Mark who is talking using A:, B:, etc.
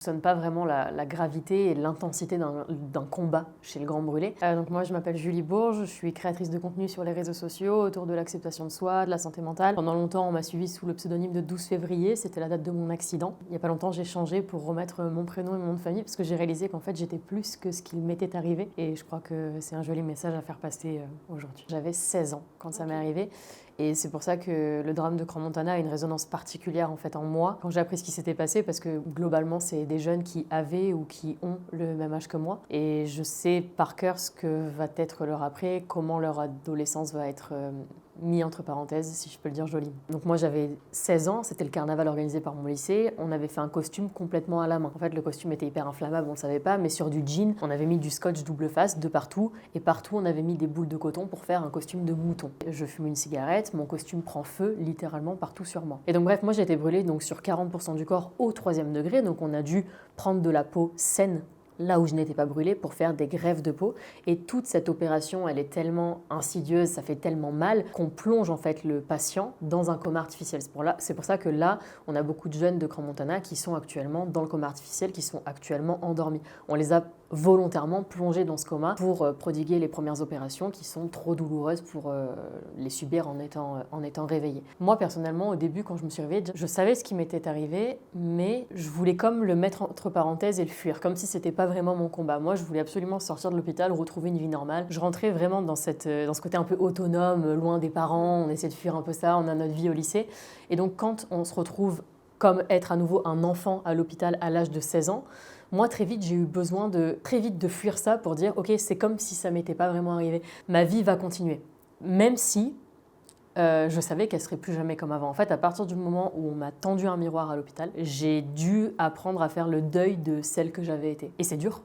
A: Je ne soupçonne pas vraiment la gravité et l'intensité d'un combat chez le Grand Brûlé. Donc moi je m'appelle Julie Bourges, je suis créatrice de contenu sur les réseaux sociaux autour de l'acceptation de soi, de la santé mentale. Pendant longtemps on m'a suivi sous le pseudonyme de 12 février, c'était la date de mon accident. Il n'y a pas longtemps j'ai changé pour remettre mon prénom et mon nom de famille parce que j'ai réalisé qu'en fait j'étais plus que ce qui m'était arrivé et je crois que c'est un joli message à faire passer aujourd'hui. J'avais 16 ans quand ça m'est arrivé. Et c'est pour ça que le drame de Crans-Montana a une résonance particulière en fait en moi quand j'ai appris ce qui s'était passé parce que globalement c'est des jeunes qui avaient ou qui ont le même âge que moi et je sais par cœur ce que va être leur après, comment leur adolescence va être mis entre parenthèses, si je peux le dire joliment. Donc moi j'avais 16 ans, c'était le carnaval organisé par mon lycée, on avait fait un costume complètement à la main. En fait le costume était hyper inflammable, on le savait pas, mais sur du jean, on avait mis du scotch double face de partout et partout on avait mis des boules de coton pour faire un costume de mouton. Je fume une cigarette, mon costume prend feu littéralement partout sur moi. Et donc bref, moi j'ai été brûlée donc, sur 40% du corps au 3e degré, donc on a dû prendre de la peau saine là où je n'étais pas brûlée pour faire des greffes de peau. Et toute cette opération, elle est tellement insidieuse, ça fait tellement mal qu'on plonge en fait le patient dans un coma artificiel. C'est pour ça que là, on a beaucoup de jeunes de Crans-Montana qui sont actuellement dans le coma artificiel, qui sont actuellement endormis. On les a volontairement plongés dans ce coma pour prodiguer les premières opérations qui sont trop douloureuses pour les subir en étant réveillés. Moi personnellement, au début, quand je me suis réveillée, je savais ce qui m'était arrivé, mais je voulais comme le mettre entre parenthèses et le fuir, comme si c'était pas vraiment mon combat. Moi, je voulais absolument sortir de l'hôpital, retrouver une vie normale. Je rentrais vraiment dans ce côté un peu autonome, loin des parents, on essaie de fuir un peu ça, on a notre vie au lycée. Et donc quand on se retrouve comme être à nouveau un enfant à l'hôpital à l'âge de 16 ans, moi, très vite, j'ai eu besoin de fuir ça pour dire « Ok, c'est comme si ça m'était pas vraiment arrivé. Ma vie va continuer. » Même si je savais qu'elle serait plus jamais comme avant. En fait, à partir du moment où on m'a tendu un miroir à l'hôpital, j'ai dû apprendre à faire le deuil de celle que j'avais été. Et c'est dur.